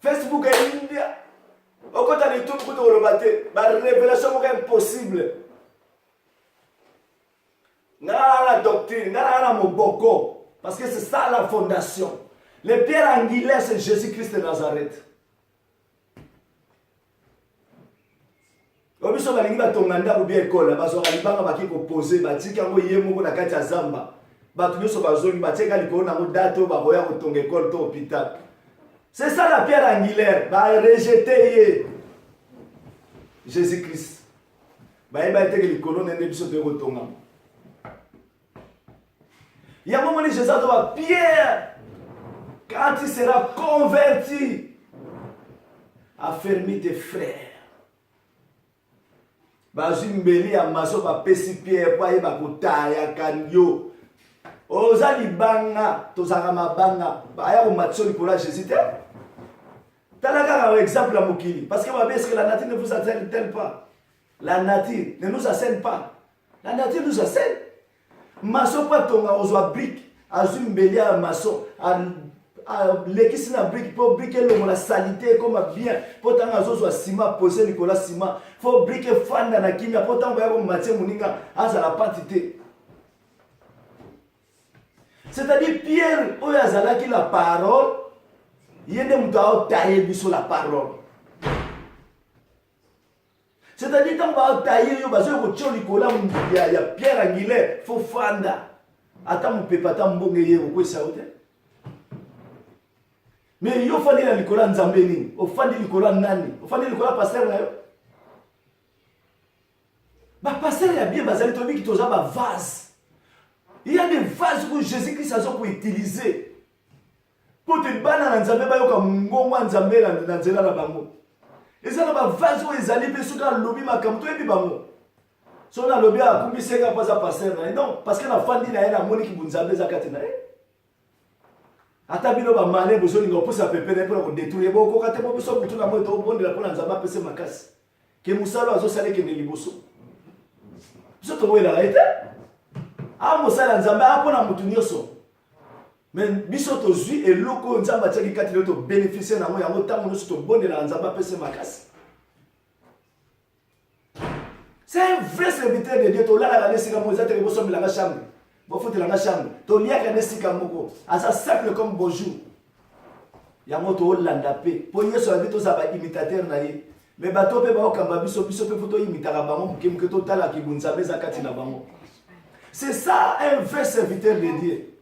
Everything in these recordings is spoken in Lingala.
Facebook est India. Au côté de tout le monde, la révélation est impossible. La doctrine, la moboko. Parce que c'est ça la fondation. Les pierres angulaires, c'est Jésus-Christ de Nazareth. Obiso balingi batonganda ko bien école bazo kalibanga baki ko poser batika ngo yemo na kati ya zamba batu nyoso bazongi bateka likolo na dato baboya ko tonga école to hôpital. C'est ça la pierre angulaire, ba rejeter Jésus-Christ. Ba eba teke likolo nende biso to ko tonga. Il y a un moment où Jésus a dit Pierre, quand il sera converti, affermis tes frères. Bazumbeli amaso ba pesi Pierre pa yeba kotaya kanyo. Oza libanga tozaka mabanga ba ya ko matso likola Jésus te. Talaka un exemple à mokili parce que est-ce que la nature ne vous assène pas? La nature ne nous assène pas. La nature nous assène. Maso pa tonga ozwa brique azumbeli amaso l'équipe na brique pour briquer le la salité comme bien pour tant azozwa ciment poser Nicolas ciment faut briquer fanda na kimia pour tant ba ko matie muninga aza la quantité. C'est-à-dire Pierre oyo azalaki la parole yende muto a taillé sur la parole. C'est-à-dire tant ba taillé yo bazo ko tcho Nicolas ya Pierre angulaire faut fanda ata mu pepa ta mbonge ye ko saute. Mais yo fandi na likola nzambe nini? Ofandi likola nani? Ofandi likola pasteur na yo? Ba pasteur ya bien bazali tobi ki toza ba vase. Il y a des vases que Jésus-Christ a pour utiliser. Pour te bana na nzambe ba yo ka ngongwa nzambe na nzela na bango. Ezala ba vase ko ezali pe suka lobi makamto ebi bango. So na lobi akumbiseka pa za pasteur na. Non, parce que na fandi na ye na moni ki bunzambe zakati na ye. Ata bino ba mane bozo linga posa pepene pour ko détruire boko kate bo biso mutu na mo to bonde la pona nzamba pese makasi ke musalo azo sale ke liboso biso to wela ete a musala nzamba apona mutu nyoso mais biso to zui eloko nzamba tsaki kati to bénéficier na mo yango tango nyoso to bonde la nzamba pese makasi. C'est un vrai serviteur de Dieu to la la nesika mo za te boso milanga chambre. Bon, faut la chambre. Ton lien est nesika moko. Asa simple comme bonjour. Yango to Hollanda pe. Pour y so habito ça ba imitateur na ye. Mais bato pe ba okamba biso biso pe photo imitaka bango muke to tala ki bunzabe zakati na bango. C'est ça un vrai serviteur de Dieu.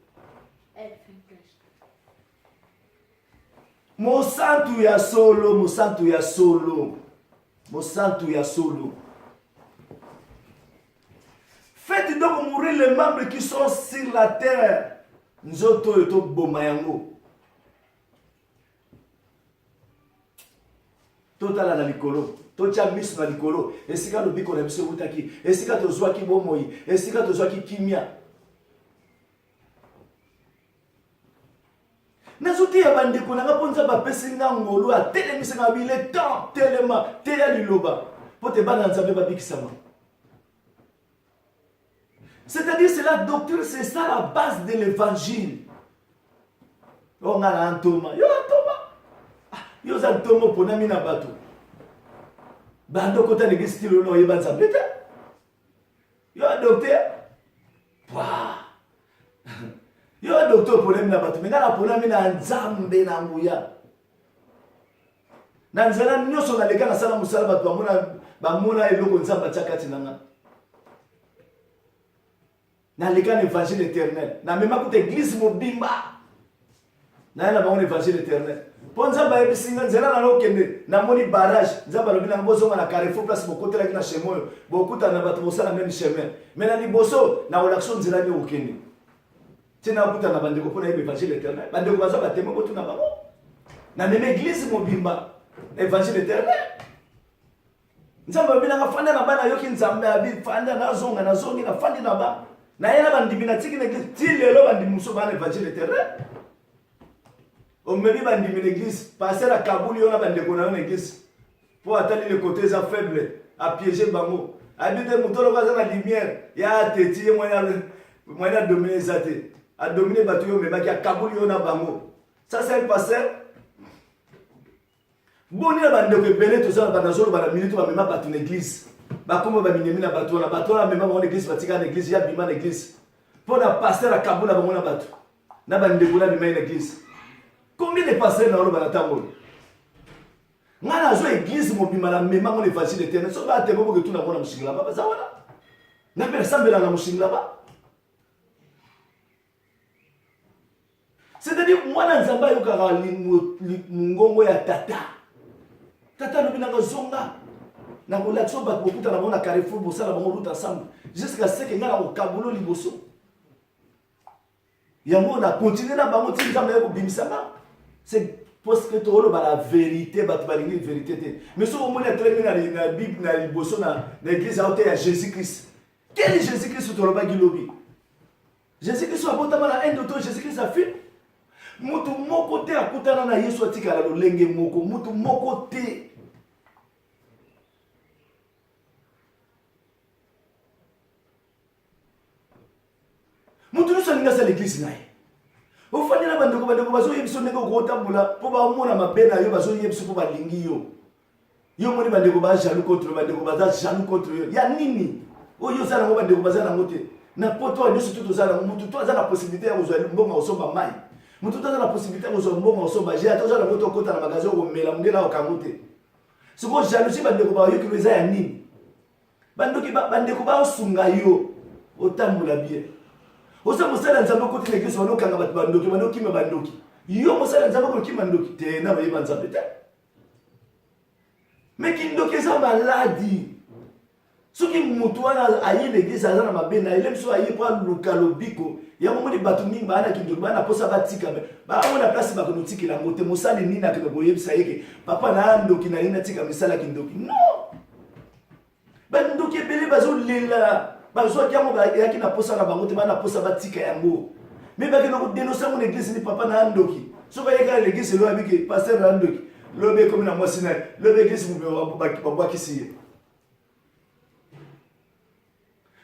Mo santu ya solo, mo santu ya solo. Mo santu ya solo. Faites donc mourir les membres qui sont sur la terre. Nzoto eto bomayango. Totala na likolo. Tocha mis na likolo. Esika lo biko na biso utaki. Esika to zwa ki bomoi. Esika to zwa ki kimia. Nazuti ya bandeko na ngaponza ba pesinga ngolo a telemisa ngabile temps telema teya liloba. Pote bana nzambe ba bikisama. C'est-à-dire, c'est la doctrine, c'est ça la base de l'évangile. On a un Thomas. Yo, Thomas. Yo, un Thomas pour nami na bateau. Bando kota de style no yeba nzambeta. Yo, docteur. Yo, docteur pour nami na bateau. Mais na pour nami na nzambe na nguya. Na nzala nyoso na lega na sala musala bato bamona eloko nzamba tchakati nanga. Na l'église l'évangile éternel. Na même écoute église mobimba. Na na ba l'évangile éternel. Ponza ba ebisinga nzela na lokende na moni barrage. Nzaba lobi na bozo na Carrefour place bokote la na chemin. Bokuta na bato bosala même chemin. Mais na liboso na olaction nzela ni okende. Tina okuta na bandeko pona l'évangile éternel. Bandeko baza ba temo botu na bango. Na même église mobimba. Évangile éternel. Nzaba lobi na fanda na bana yoki nzambe abi fanda na zonga na zongi na fandi na ba. Na yena bandimi na tiki n'église tilelo bandimi muso bana évangile éternel. On me dit bandimi l'église passer la Kaboul yona bandeko na l'église pour atteindre les côtés faibles à piéger bango. Habite mutolo kaza na lumière ya teti moyen dominer zate. A dominer batu yo mema ki a Kaboul yona bango. Ça c'est un pasteur. Boni na bande ko belé to ça bana zolo bana minute ba mema batu na église. Ba komo ba minemi na batu na mema ba église batika na église ya bima na église. Pour na pasteur à Kabula ba mona batu. Na bande ko na bima na église. Combien de pasteurs na lo bana tango? Ngana zo église mo bima na mema ngone évangile éternel. So ba te bobo ke tuna mona musingla ba za wana. Na pela sambela na musingla ba. C'est-à-dire moi na nzamba yo kaka ngongo ya tata. Tata no binanga zonga. Na ko lakso ba bokuta na mona Carrefour bosala bango route ensemble jusqu'à ce que ngala ko kabulo liboso. Yango na continuer na bango tinzamba yo bimisanga. C'est parce que tu as la vérité, tu as la vérité. Mais si on a très bien dans la Bible, dans l'église, il y a Jésus-Christ. Quel est Jésus-Christ tu as dit? Jésus-Christ a porté la haine de toi, Jésus-Christ a fait. Mutu moko te akutana na Yesu atikala lolenge moko, mutu moko te. Mutu nusa ninga sa l'église nae. Ofani na bandeko bazo yebiso ndeko ko tambola po ba mona mabena yo bazo yebiso po balingi yo. Yo moni bandeko ba jaloux contre bandeko ba jaloux contre yo. Ya nini? Oyo sala ngo bandeko ba zala ngote. Na poto wa nyoso tuto zala mutu to azala possibilité ya kozwa mbonga osomba mai. Mutu to azala possibilité ya kozwa mbonga osomba je ato zala moto kota na magasin ko mela mungela okangote. Siko jalousie bandeko ba yo kileza ya nini? Bandeko ba osunga yo otambola bien. Osa musala nzambe côté l'église wana okanga bato bandoki bandoki me bandoki yo musala nzambe ko kimandoki te na bayeba nzambe te mais kindoki eza maladi soki mutu wana aye l'église aza na mabena ele biso aye po aluka lobiko ya momoni bato mingi bana kindoki bana posa batika baona place bakonotikela yango te mosali nini akende koyebisa yeke papa na ndoki na ye natika misala kindoki non bandoki ebele bazolela bazwa kiamo yaki na posa na bango te bana posa batika yango mais ba kino dénoncer mon église ni papa na ndoki so ba yeka l'église lo abiki pasteur na ndoki lo be comme na mwasi na lo be église mu ba kisi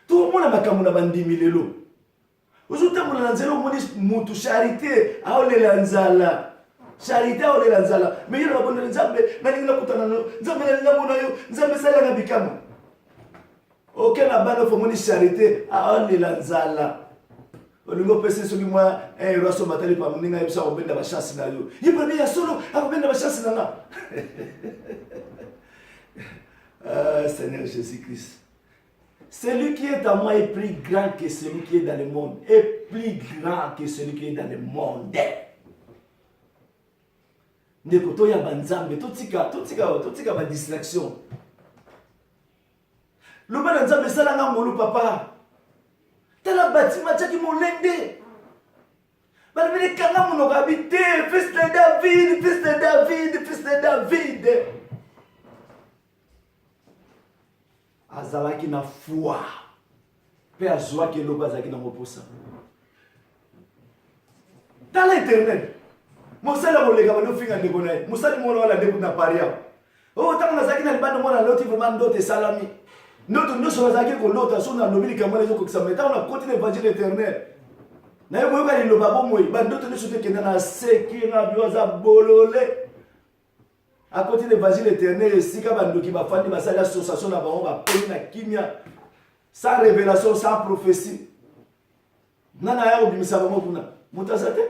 tout mona makamuna na bandimi lelo uzuta mona na nzelo moni mutu charité aolela nzala charité aolela nzala mais yena babona nzambe na ninga kutana nzambe na ninga yo nzambe sala na bikama. Aucun abano faut moni charité à on la nzala. Olingo pese soki moi roso matali pa muninga yebisa obenda ba chance na yo. Yebana ya solo akobenda ba chance na nga. Ah Seigneur Jésus-Christ. Celui qui est à moi est plus grand que celui qui est dans le monde. Est plus grand que celui qui est dans le monde. Nekoto ya banzambe totika ba distraction. Le bas de Nzambe salanga molu papa. Tala bâtiment tchaki molende. Balbele kanga mono habité, fils de David, fils de David, fils de David. Azalaki na foi. Pe azwa ke lo bazaki na moposa. Tala internet. Mosala molega bano finga ndeko nae. Mosali mono wala ndeko na paria. Oh tanga zaki na libando mona loti vraiment ndote salami. Notre nous sommes à ko lota so na lobili kamala zo ko kisameta on a continué l'évangile éternel. Na yo ko ka liloba bo moyi ba ndoto ni sote kenda na seki na bioza bolole. À côté de l'évangile éternel sika bandoki ba fandi basali association na bango ba poni na kimia sans révélation sans prophétie. Nana ya obimisa bango kuna. Mutasate.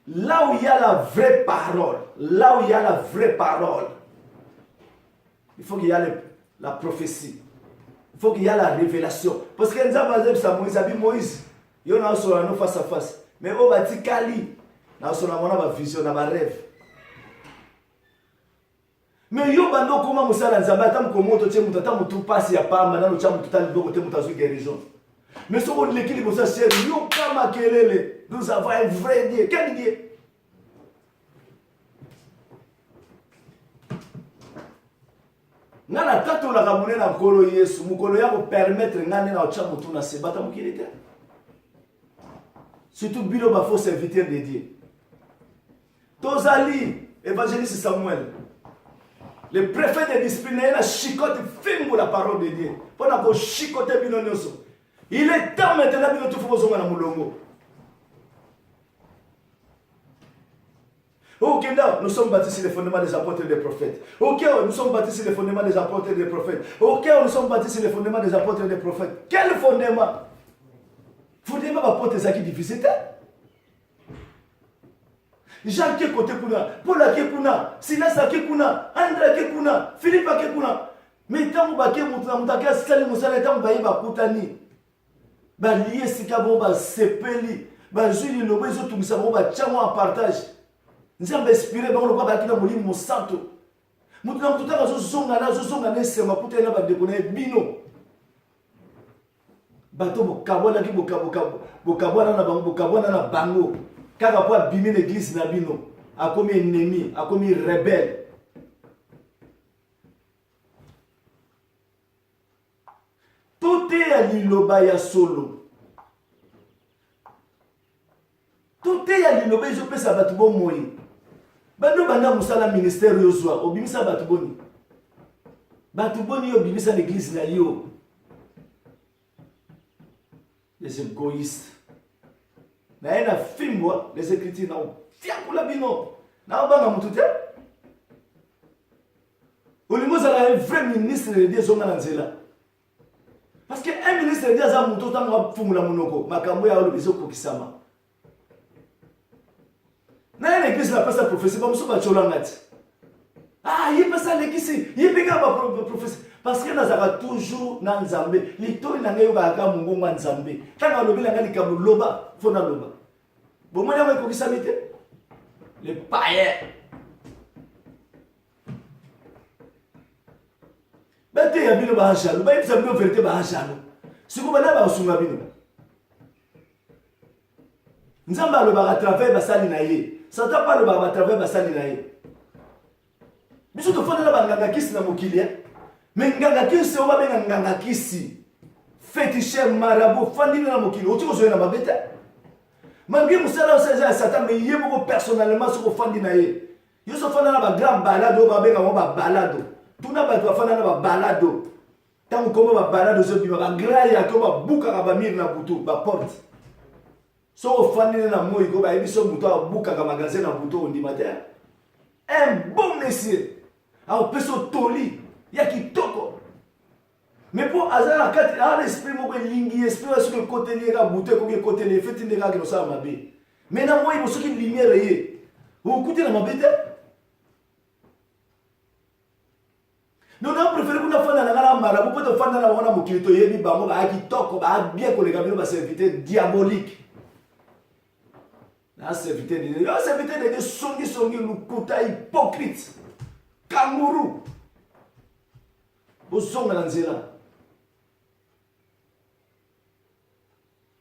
Là où il y a la vraie parole, là où il y a la vraie parole, il faut qu'il y ait la prophétie. Il faut qu'il y ait la révélation. Parce que nous avons Moïse, il y a un face à face. Mais on va dire Kali, nous avons une vision, une rêve. Mais yo bando comment musala nzamba tam komo to tshemu tata mutu pasi ya pamba na no tshemu tutali boko te mutazu guérison. Mais ce qu'on l'équilibre ça c'est yo kama kelele. Nous avons un vrai Dieu. Quel Dieu? Nana tato la kamune na kolo Yesu mukolo ya ko permettre ngane na otcha mutu na sebata mukilite. Surtout bilo ba faux serviteur de Dieu. Tozali évangéliste Samuel. Le préfet de discipline a chicoté film la parole de Dieu. Pendant qu'on chicote bino nyoso. Il est temps maintenant de tout faire na mulongo. Ok, non, nous sommes bâtis sur les fondements des apôtres et des prophètes. Ok, nous sommes bâtis sur les fondements des apôtres et des prophètes. Ok, nous sommes bâtis sur les fondements des apôtres et des prophètes. Quel fondement? Fondement apôtre Zaki difficile. Jean qui est côté kuna, Paul qui est kuna, Silas qui est kuna, André qui est kuna, Philippe qui est kuna. Mais tant que baké mutaka sali musala tant que bayi bakutani. Ba lié sika bo ba sepeli, ba juli lobo zo tumisa bo ba tchamo en partage. Nzambe inspiré ba lo ba kina molimo santo. Mutuna mutaka zo zonga na sema kutena ba dekona bino. Bato bokabona ki bokabona na bango bokabona na bango. Kaka po abimi l'église na bino, akomi ennemi, akomi rebelle. Tout est à liloba ya solo. Tout est à liloba yo pesa batu bo moyi. Bando banda musala ministère yo zwa, obimisa batu boni. Batu boni yo obimisa l'église na yo. Les égoïstes. Na ena fimbo les écritures na fiakula bino na banga mututé olimo zala un vrai ministre de Dieu zonga na nzela parce que un ministre de Dieu za muto tanga fumula munoko makambo ya olobizo kokisama na ena église la pasteur prophétie ba muso ba cholangati il passa l'église il pega ba prophétie parce que nazaka toujours na nzambe litori na ngai ba ka mungu ngwa nzambe tanga lobi la ngai likambo loba fona loba bon moi na ko kisamite les païens bate ya bino ba hashalo ba yisa bino vérité ba hashalo siko bana ba sunga bino nzamba lo ba travers ba sali na ye sata pa lo ba travers ba sali na ye biso to fona ba nganga kisi na mokilia mais nganga kisi o ba benga nganga kisi fétiche marabout fandi na mokili o tiko zo na mabeta malgré musala oseza Satan mais yé moko personnellement soko fandi na ye yo so fanda na ba grand balado ba benga mo ba balado tuna ba to fanda na ba balado tango komo ba balado zo bima ba grand ya ko ba buka ka ba mir na butu ba porte so fandi na moyi ko ba ebiso muto ba buka ka magasin na butu on dit matin un bon monsieur a peso toli ya kitoko. Mais pour hasard, quand l'esprit m'a lingi, l'esprit est sur le côté de la bouteille, comme le côté de la fête de la gueule, ça m'a bien. Maintenant, moi, il faut que la lumière est. Vous écoutez la mabête? Nous avons préféré que nous fassions la marabout, pour faire la marabout, pour que nous ayons bien que les gamins va serviteur diabolique. La serviteur de Dieu, la serviteur de Dieu, songi, lukuta, hypocrite, kangourou. Vous sommes dans la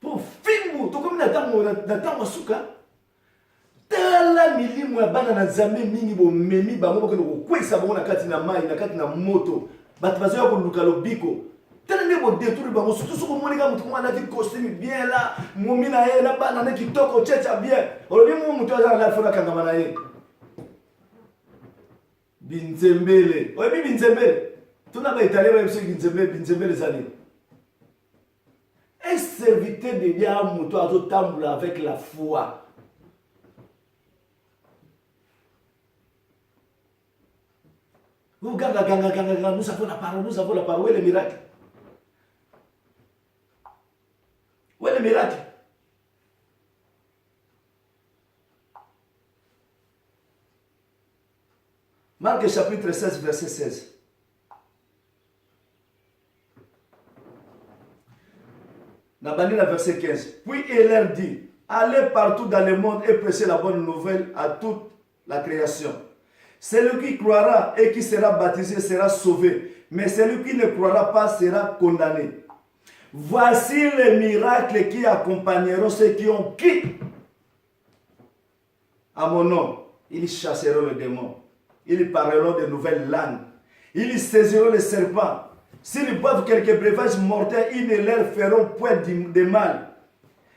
pour filmu to comme na suka tala milimu ya bana na nzambe mingi bo memi bango bokendo kokwesa bango na kati na mai na kati na moto bato bazoya koluka lobiko tala nde bo détruire bango surtout soko monika mutu mwana di costume bien là momi na ye na bana na kitoko checha bien olobi mu mutu aza na fona kangama na ye binzembele oyebi binzembele tuna ba italien ba biso binzembele zali. Un serviteur de Dieu a muto azo tambula avec la foi. Nous avons la parole, où est le miracle? Où est le miracle? Marc chapitre 16, verset 16. Nabandina verset 15. Puis il leur dit, allez partout dans le monde et prêchez la bonne nouvelle à toute la création. Celui qui croira et qui sera baptisé sera sauvé, mais celui qui ne croira pas sera condamné. Voici les miracles qui accompagneront ceux qui ont cru à mon nom. Ils chasseront les démons, ils parleront de nouvelles langues, ils saisiront les serpents. S'ils boivent quelques breuvages mortels, ils ne leur feront point de mal.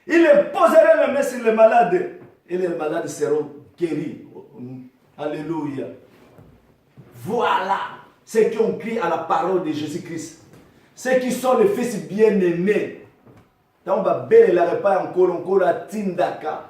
Ils poseront les mains sur les malades et les malades seront guéris. Alléluia. Voilà ceux qui ont crié à la parole de Jésus-Christ. Ceux qui sont les fils bien-aimés. Donc, on va belle la repas encore à Tindaka.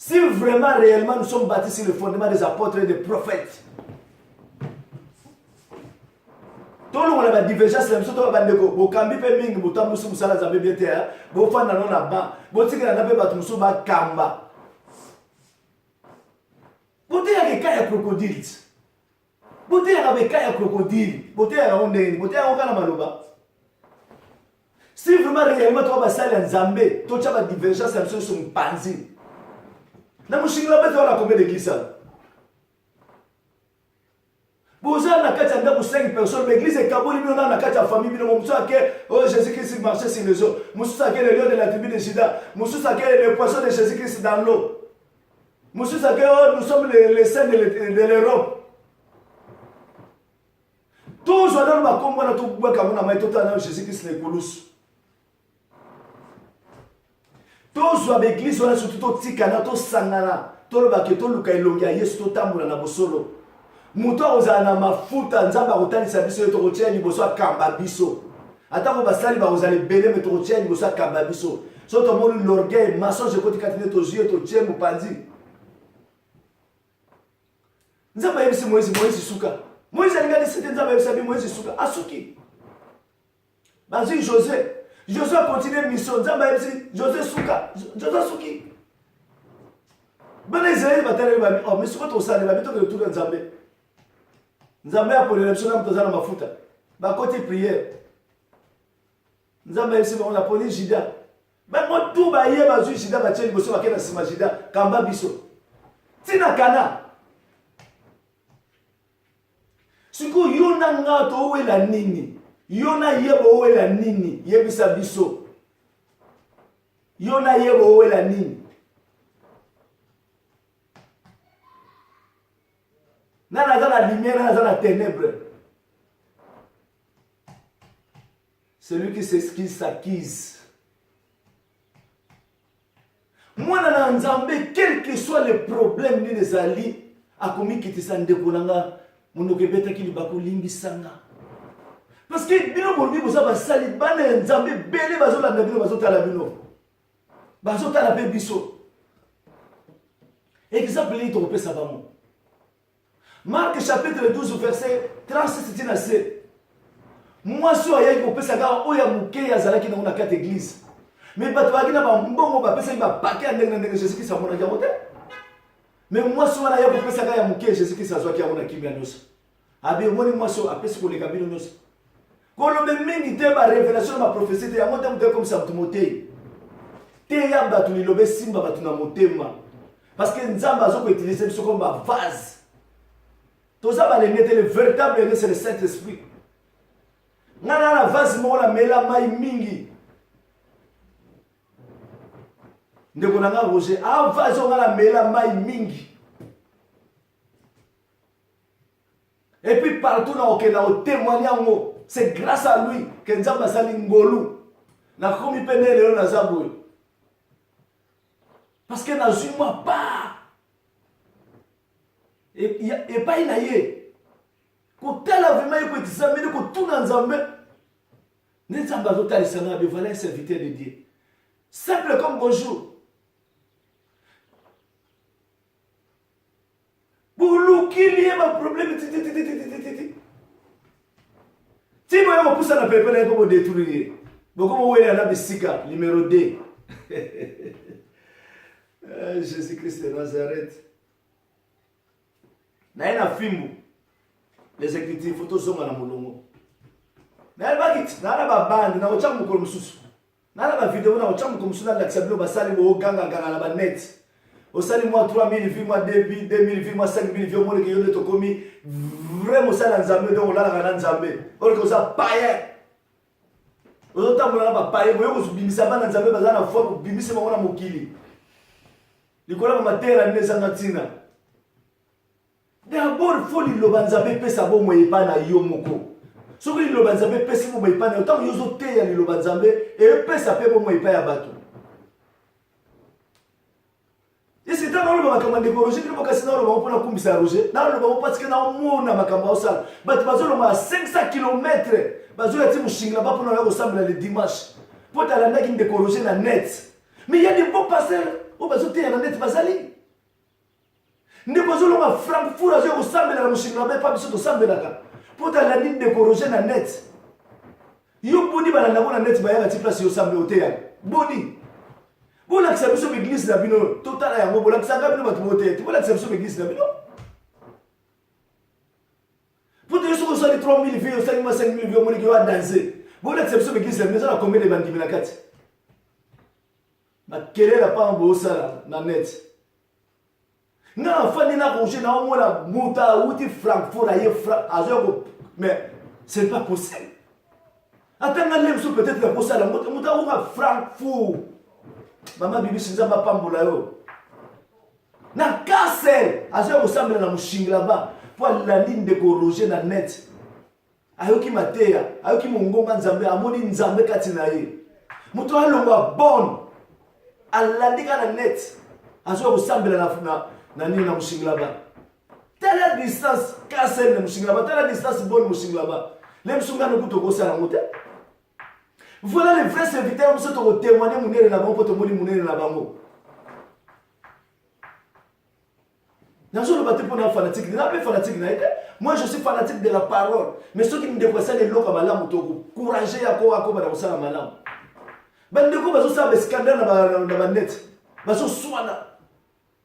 Si vraiment, réellement, nous sommes bâtis sur le fondement des apôtres et des prophètes, tout le monde a la divergence, la mission de la bande, vous cambi pe mingi, vous tamou sous la zabe bien terre, vous faites dans la bas, vous tirez la nappe batou sous ma kamba. Vous dites qu'il y a des crocodiles. Vous dites qu'il y a des crocodiles. Vous dites qu'il y a des maloba. Si vraiment réellement tu vas passer en Zambie, tu as une divergence, la mission sur un panzi. Dans mon chingla, tu as combien d'églises? Vous avez 5 personnes, l'église est Kabouli, on a 4 familles, oh Jésus-Christ marchait sur les eaux. Moussou a le lion de la tribu de Juda. Moussou a le poisson de Jésus-Christ dans l'eau. Moussou a nous sommes les saints de l'Europe. Tous les gens qui ont Jésus-Christ les Koulous. Tous les églises sont surtout au Tikana, au Sangana, tout le baketo, le Kailonga, yes, tout tambour na bosolo. Muto ozana mafuta nzamba kotalisa biso to kotia liboso akamba biso. Ata ko basali ba ozali bele me to kotia liboso akamba biso. So to moni l'orgueil, mensonge ko tikatine to yeux to tie mopandi. Nzamba yebisi Moïse suka. Moïse alinga disite nzamba yebisi bi Moïse suka asuki. Bazi Josué a continué mission nzamba yebisi Josué suka. Josué suki. Bana Israël batale ba oh mais suka to sale ba bito ke tout nzambe. Nzambe a pole lepso na mtozana mafuta. Ba côté prière. Nzambe yebisi ba on a poli Jida. Ba mo tout ba ye ba zu Jida ba tcheli boso ba kena sima Jida kamba biso. Tina kana. Siku yona nga to wela nini. Yona yebo wela nini. Yebisa biso. Yona yebo wela nini. Nana la lumière, nana la ténèbre. Celui qui s'excuse s'acquise. Moi, nana nzambe, quel que soit le problème ni les alliés, a commis qui te s'en découlanga, mon okebeta qui li bako limbisanga. Parce que bino borbi bosa ba sali bana nzambe bele bazo la bino bazo tala bino. Bazo tala pe biso. Exemple li to pesa ba mo. Marc chapitre 12 verset 36 à C. Moi so ya ko pesa ga oya muke ya zalaki na una kate église. Mais bato ba kina ba mbongo ba pesa ba paquet ndenge Jésus Christ amona ya mote. Mais moi so na ya ko pesa ga ya muke Jésus Christ azwa ki amona kimia nyos. Abi moni moi so apesi ko le kabino nyos. Ko lo be mingi te ba révélation ba prophétie ya mote muke comme ça Timothée. Te ya bato ni lobe simba bato na motema. Parce que nzamba azo ko utiliser biso comme ba vase. Tout ça va le véritable, c'est le Saint-Esprit. Nana la vase mola mela mai mingi. Ndeko nanga Roger, a vase ngala mela mai mingi. Et puis partout na okena o témoignant, c'est grâce à lui que Nzamba sali ngolu. Na komi pene leo na zabou. Parce que na zuma pas. Et pas une aïe. Quand tu as vraiment eu des amis, quand tu as un amis, nous sommes dans le Sénat, mais voilà un serviteur de Dieu. Simple comme bonjour. Pour nous, qu'il y ait un problème, si vous avez un pouce à la pépère, vous pouvez détruire. Mais comme vous voyez, il y a un Sika, numéro 2. Jésus-Christ de Nazareth. Na filmu les exécutifs photos zonga na molongo na bakit na ba band na ocha mukolo mususu na ba vidéo na ocha mukolo mususu na l'accès ba sali bo ganga ganga na ba net o sali moi 3000 vues moi 2000 vues moi 5000 vues mo ke yone to komi vraiment ça na nzambe donc la na nzambe or que ça paye o ta mo na ba paye mo yo bimisa ba na nzambe ba na fo bimisa mo na mokili likola ba matera neza na tina. D'abord, il faut que l'Obanzabé pèse à bon moïpa na yomoko. Ce que l'Obanzabé pèse à bon moïpa na autant yozo te ya l'Obanzabé et pèse à bon moïpa ya bato. Et c'est dans le moment comme des projets, il faut que sinon le moment pour la kumbisa roger. Dans le moment parce que na mo na makamba osal. Bato bazolo ma 500 km. Bazolo ti mushinga ba pour na ressemble le dimanche. Pour ta la naki de corroger na net. Mais il y a des beaux pasteurs au bazo te ya na net bazali. ndeko azolonga Frankfurt azo kosambela na mushinga ba pa biso tosambelaka po ta la ligne de corrosion na net yo boni balanda ko na net bayaka ti place yo sambe oteya boni bola kisa biso église na bino totala yango bola kisa ngabino batu boteya ti bola kisa biso église na bino po te yo ko sali 3000 vies yo sali 5000 vies moni ki wa danser bola kisa biso église na bino na combien de bandimi na kati na kelela pa mbo sala na net nga fani na roger na omona muta uti Frankfurt aye azo mais c'est pas possible. Attends, peut-être la posa la muta uka Frankfurt. Mama bibi sinza ba pambola yo. Na Kassel azo ressemble na mushinga là-bas pour la ligne de corroger na net. Ayoki mateya, ayoki mongonga nzambe amoni nzambe kati na ye. Muto alongwa bon. Alandika na net. Azo ressemble na nini na mushinga là-bas. Telle distance Kassel na mushinga là-bas, telle distance bonne mushinga là-bas. Les musunga no kutoko sala ngote. Voilà les vrais serviteurs qui sont témoigner munere na bango poto moni munere na bango. Nazo le bateau pour un fanatique, n'a pas fanatique na été. Moi je suis fanatique de la parole, mais ceux qui me dépassent les loka malamu toko, courageux yako ako ba sala malamu. Bandeko bazo sa scandale na ba net. Bazo swana.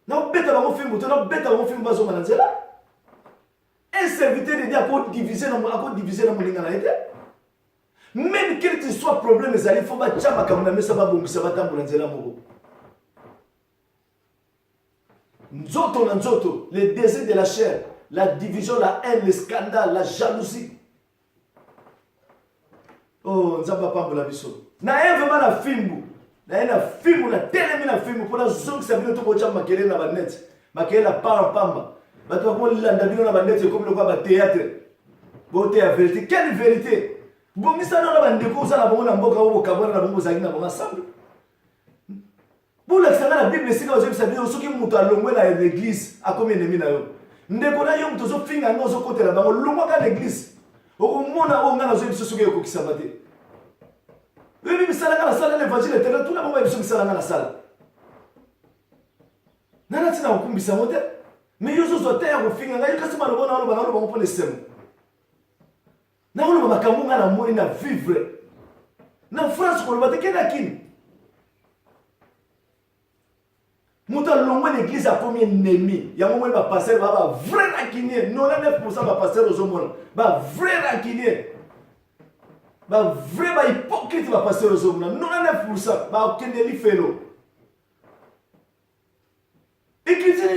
Na beta bango film to na beta bango film bazo mananzela. Un serviteur de Dieu a divisé dans mon lingana été. Même quel que soit problème, il faut pas chama comme na ça va bon ça va tambola nzela moko. Nzoto, les désirs de la chair, la division, la haine, le scandale, la jalousie. Oh, nzamba pambola biso. Na vraiment na film. Na film na télé na film pour la zone qui s'appelle to bocha makele na banet. Makele la pamba. Bato ko landa bino na bandete comme le quoi théâtre. Beauté à vérité, quelle vérité? Bon misa na bandeko ça na bongo na mboka obo kabona na bongo zaki na bongo ensemble. Pour la sanga la Bible sika ozo bisa bino soki muto alongwe na l'église a comme ennemi na yo. Ndeko na yo muto zo finga ngozo kote la bango longwa ka l'église. Okomona o ngana zo biso soki ekokisa bate. Wewe bisala kana sala l'évangile tellement tout la bongo biso bisala kana sala. Nana tina okumbisa mote. Mais yo zo terre ofinga ngai kasi malobona alo banalo bango pour les sème. Na olo makambo nga na moni na vivre. Na France ko lobate kena kin. Muta longwe l'église a combien ennemi. Ya mo ba passer ba vrai rancunier, 99% ba passer aux hommes. Ba vrai rancunier. Ba vrai ba hypocrite ba passer aux hommes. 99% ba kendeli felo. Écriture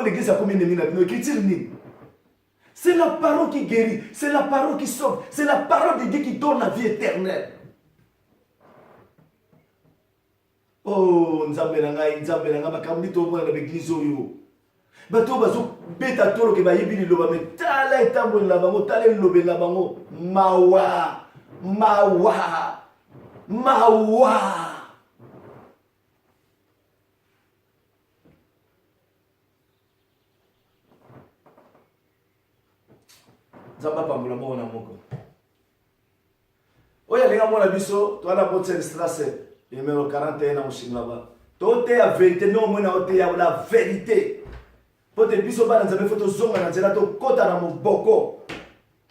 l'église a combien de minutes? Écriture ni. C'est la parole qui guérit, c'est la parole qui sauve, c'est la parole de Dieu qui donne la vie éternelle. Oh, nzambe nanga makambi to mona na l'église oyo. Bato bazo beta tolo ke ba yebili loba me tala etambo na bango tala lobe na bango mawa. Zamba pambola mo na moko. Oya linga mona biso to ala botsel strasse numéro 41 na mushinga ba. To te ya vérité no mona o te ya la vérité. Pote biso bana nzambe foto zonga na nzela to kota na moboko.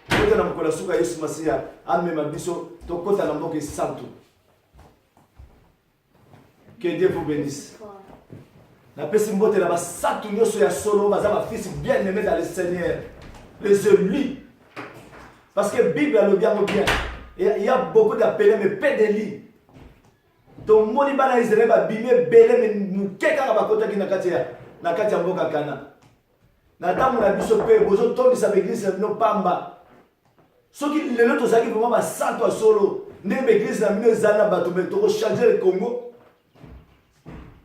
Kota na mokola suka Yesu Masia amema biso to kota na mboka santo. Que Dieu vous bénisse. Na pesi mbote na ba satu nyoso ya solo baza ba fils bien aimé dans le Seigneur. Les élus. Parce que la Bible a le bien. Il y a beaucoup d'appelés, mais pas de lits. Donc, mon Ibana Israël va bimé, belé, mais nous, quelqu'un va côté qui n'a qu'à dire, n'a qu'à dire, n'a qu'à dire, n'a qu'à dire, n'a qu'à dire, n'a qu'à dire, n'a pamba. Ce qui les autres qui vraiment ma santo solo, n'est l'église n'a mieux zana bateau, mais tu changer le Congo.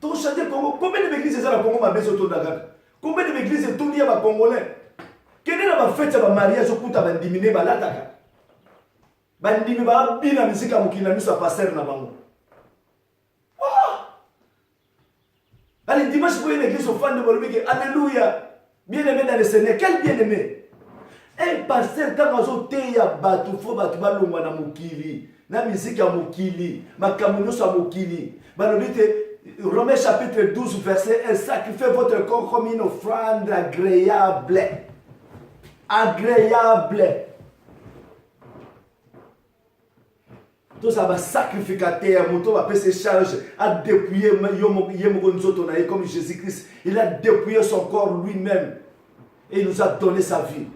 Tu changer le Congo. Combien d'églises sont au Congo ma baisse autour d'Aga? Combien d'églises sont tournées à Congolais? Quel est la fête de mariage au Kouta bandimine balataka? Bandimi ba bina misika mukina miso passer na bango. Allez dimanche pour une église au fan de Bolobike, alléluia. Bien-aimé dans le Seigneur, quel bien-aimé. Un pasteur quand on teya batu fo batu balongwa na mukili, na misika mukili, makamuno sa mukili. Balobite Romains chapitre 12, verset 1, sacrifiez votre corps comme une offrande agréable. Agréable. Tout ça va sacrificateur, mon va faire ses charges, a dépouillé comme Jésus-Christ. Il a dépouillé son corps lui-même et il nous a donné sa vie.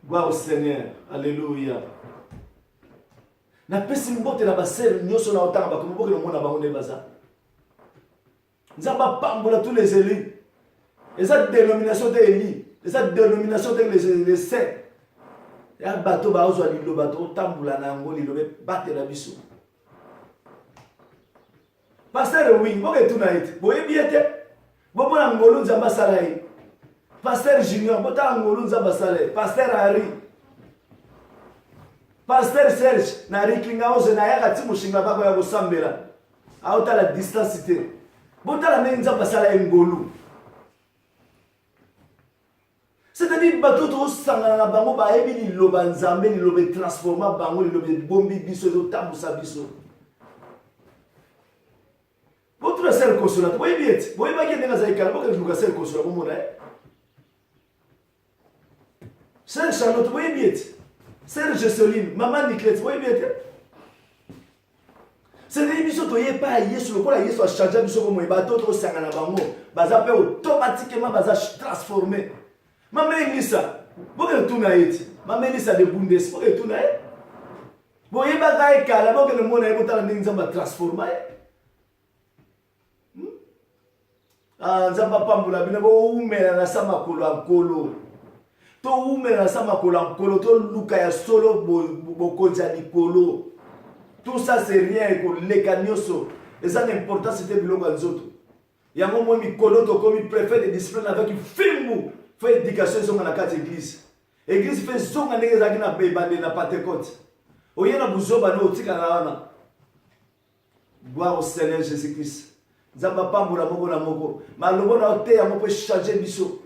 Gloire au Seigneur. Alléluia. Na pesi mbote na basel nyoso na otanga bakomo le mona bango ne baza. Nzamba pambola tous les élus. Et cette dénomination des élus, et cette dénomination des saints. Ya bato ba ozwa lilo bato tambula na ngo lilo be batela biso. Pasteur oui, boke tonight. Boye biete. Bobo na ngolo nzamba salai. Pasteur Junior, bota ngolo nzamba salai. Pasteur Harry. Pasteur Serge, na riklinga oze na yaka ti mushinga bako ya kusambela. Auta la distance te. Bota la nenza basala ngolo. C'est-à-dire bato to sangana na bango ba ebi ni loba nzambe ni lobe transforma bango ni lobe bombi biso do tambusa biso. Votre sœur consolate, boye biet. Boye ba kende na zaikala boke luka sœur consolate bomona. Sœur Charlotte, boye biet. Sœur Jesseline, maman Nicolette, boye biet. C'est-à-dire biso to ye pa Yesu lokola Yesu a changé biso comme bato to sangana bango, baza pe automatiquement baza transformé. Maman Elisa, boke tuna eti. Maman Elisa de Bundes, boke tuna e. Boye ba kai kala boke le mona e botala nzamba transforma e. Ah, nzamba pambula bina bo umela na sama kolo ankolo. To umela na sama kolo ankolo to luka ya solo bo konja likolo. Tout ça c'est rien ko lekanyoso. Et ça l'important c'était bilonga nzoto. Yango mo mi kolo to komi préfet de discipline avec filmu. Fait éducation sur la carte église. Église fait son année zaki na bebande na Pentecôte. Oyena buzoba no tika na wana. Gloire au Seigneur Jésus-Christ. Nzamba pambula moko na moko. Malobo na ote ya moko changer biso.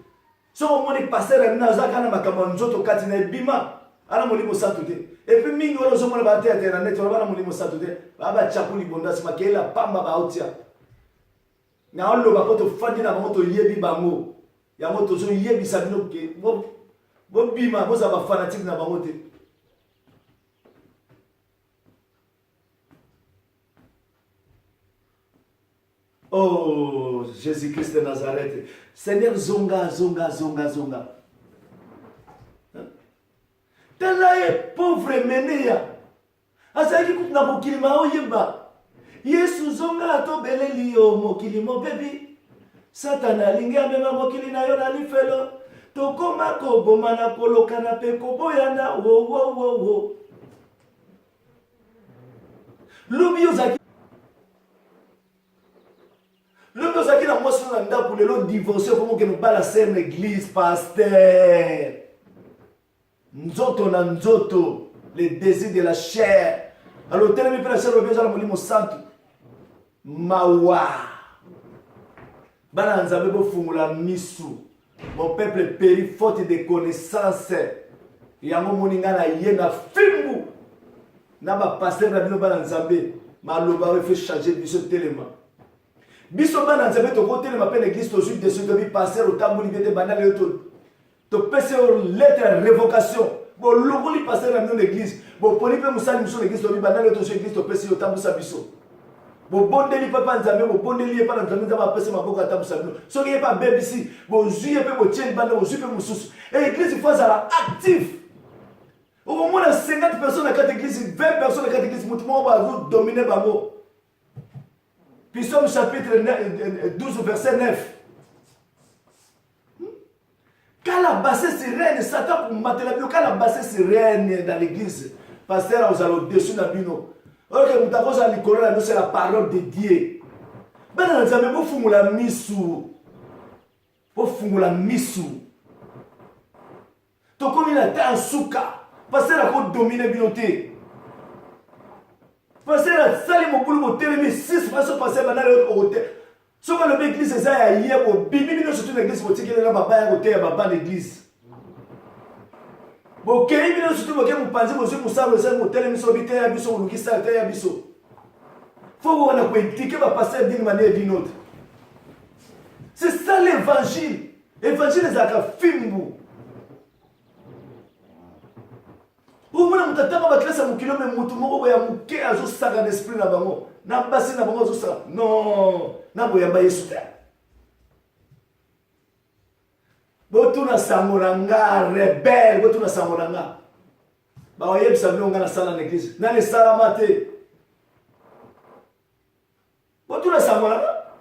So moni pasteur na zaka na makambo nzoto kati na bima. Ala molimo satuté. Et puis mingi wala zo mona ba te na net wala molimo satuté. Baba chakuli bonda sima kela pamba ba otia. Na olo ba poto fandi na moto yebi bango. Ya moto zo yebi sabino ke bo bima bo za ba fanatique na bango te. Oh Jésus-Christ de Nazareth. Seigneur zonga. Tala e pauvre menea. Azaki kutna mokilima oyeba. Yesu zonga to beleli yo mokili mo bebi. Satana linga mema mokili na yo na lifelo. Tokoma ko boma na koloka na pe ko boyana wo. Lubio zaki na mwasi na ndaku lelo divorcer comme que nous pas la scène église pasteur. Nzoto na nzoto, les désirs de la chair. Alors tel mi pela chair obéja la molimo santo. Mawa. Bana nzambe bo fungula misu. Mon peuple périt faute de connaissances. Yango moninga na ye na fimbu. Na ba pasteur na bino bana nzambe. Maloba we fait changer biso telema. Biso bana nzambe to ko telema pe l'église to suite de ce que pasteur au tambuli bete banale yo to. To pese lettre révocation. Bon logoli passer dans l'église. Bon poni pe musali muso l'église to bi banale to l'église to pese yo tambusa biso. Bon bondeli papa nzambe bo bondeli pa nzambe nzamba pese maboko tambusa biso. So ki pa bebe ici, bon juye pe bo tien bana bo juye pe mususu. Et l'église il faut ça actif. Au moins 50 personnes dans cette église, 20 personnes dans cette église, mutumo ba zo dominer bango. Psaume chapitre 12 verset 9. Quand la bassesse sereine, Satan pour mater la bio, quand la bassesse sereine dans l'église, pasteur, vous allez au-dessus de la bino. Ok, vous avez dit c'est la parole de Dieu. Ben, vous avez beau la misou. Vous la misou. Donc, comme il a été en souka, pasteur a quoi dominer binoté. Pasteur a sali mon boulot, mon télémi, 6 façons passer maintenant au hôtel. Si on a l'église, c'est ça, il y a un bibi, surtout l'église, pour dire qu'il y a un baba, il y a un baba l'église. Bon, ok, il y a surtout un baba, vous pensez, vous savez, vous savez, vous télémisez, vous télémisez, vous télémisez, vous télémisez. faut qu'on critiquer va passer d'une manière ou d'une autre. C'est ça l'évangile. L'évangile est un film. Vous voulez que vous ayez un kilo, mais vous avez un saga d'esprit. Non, vous avez un saga. Botuna samuranga rebelle, botuna samuranga. Ba oyeb sabino ngana sala na église. Na le salamate. Botuna samuranga.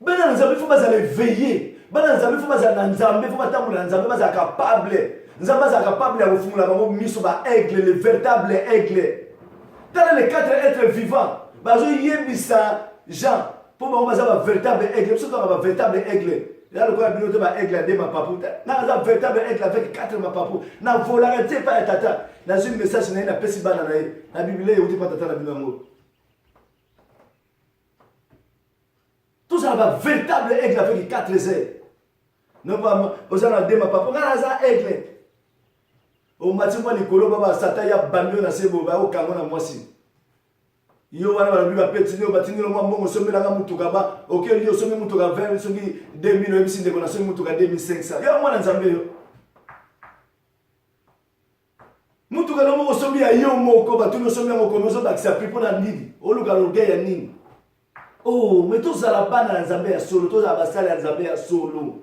Bana nzambe faut bazale veiller. Bana nzambe faut bazale nzambe, faut batamula nzambe bazala capable. Nzambe bazala capable ya kufungula bango miso ba aigle, le véritable aigle. Dans les 4 êtres vivants, bazo yebisa Jean pour bango bazala véritable aigle, surtout ba véritable aigle. Là, le quoi binote ba aigle de ma papou. Na za véritable aigle avec 4 ma papou. Na volonté pas tata. Na une message na pesi bana na ye. Na Bible e uti pas tata na binango. Tout ça va véritable aigle avec 4 ailes. Non pas aux ana de ma papou. Na za aigle. Au matin likolo baba sata ya bamio na sebo ba o kango na mwasi. Yo wana ba biba petini o batini lo mbongo somela nga mutuka ba oke liyo somi mutuka 20 somi 2000 no ebisi ndeko na somi mutuka 2500 yo mwana nzambe yo mutuka lo mbongo somi ya yo moko batuni somi yango kono so bakisa pipo na ndidi oluka lorge ya nini oh mais to zala bana na nzambe ya solo to zala basala ya nzambe ya solo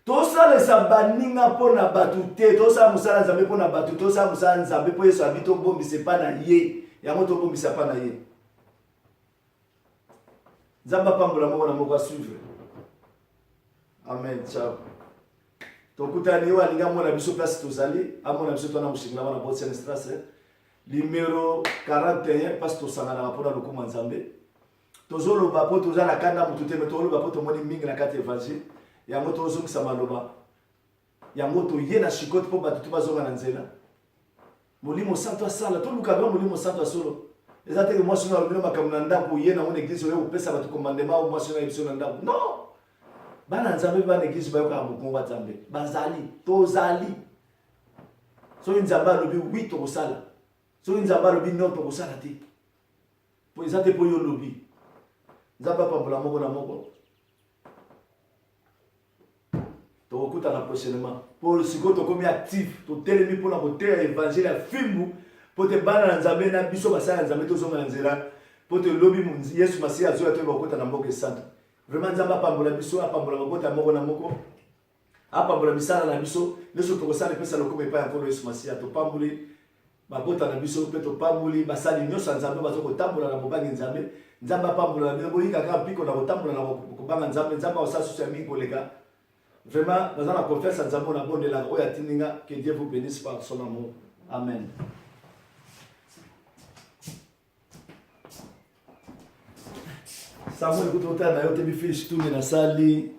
to sala sa baninga pona batute to sa musala nzambe pona batute to sa musala nzambe po yeso abito bombi se pa na ye ya moto bombisa pa na ye nzamba pambola moko na moko a suivre amen ciao tokutani yo alinga mona biso place tozali amona biso tona mushingla wana botsen stress numéro 41 parce tosangana mpona lokuma nzambe tozoloba po toza na kanda mutu te me toloba po tomoni mingi na kati évangile yango tozongisa maloba yango toye na shikote po bato bazonga na nzela Molimo santo asala to luka ba molimo santo asolo ezate ke moi sino alobino makambo na ndako ye na mon église oyo opesa bato commandement ou moi sino ebiso na ndako non bana nzambe bana église ba yoka bukongo nzambe bazali tozali so nzambe alobi 8 tokosala so nzambe alobi non tokosala te po ezate po yo lobi nzambe apambola moko na moko tokutana prochainement pour siko tokomi actif totelemi mpona koteya évangile ya fimbu po te bana na nzambe na biso basala ya nzambe tozonga na nzela po te lobi yesu masiya azoya toyeba kokota na mboka esantu vraiment nzambe apambola biso apambola mabota moko na moko apambola misala na biso nyonso tokosala epesa lokoma epai ya nkolo yesu masiya topamboli babota na biso mpe topamboli basali nyonso ya nzambe baza kotambola na bobangi nzambe nzambe apambola na bino boyika kaka mpiko na kotambola na kobanga nzambe nzambe akosala susu ya mingi koleka. Vraiment, dans la confiance à Nzambe na bonne la oya tininga que Dieu vous bénisse par son amour. Amen. Samuel kutoka na yote bifilish tu na sali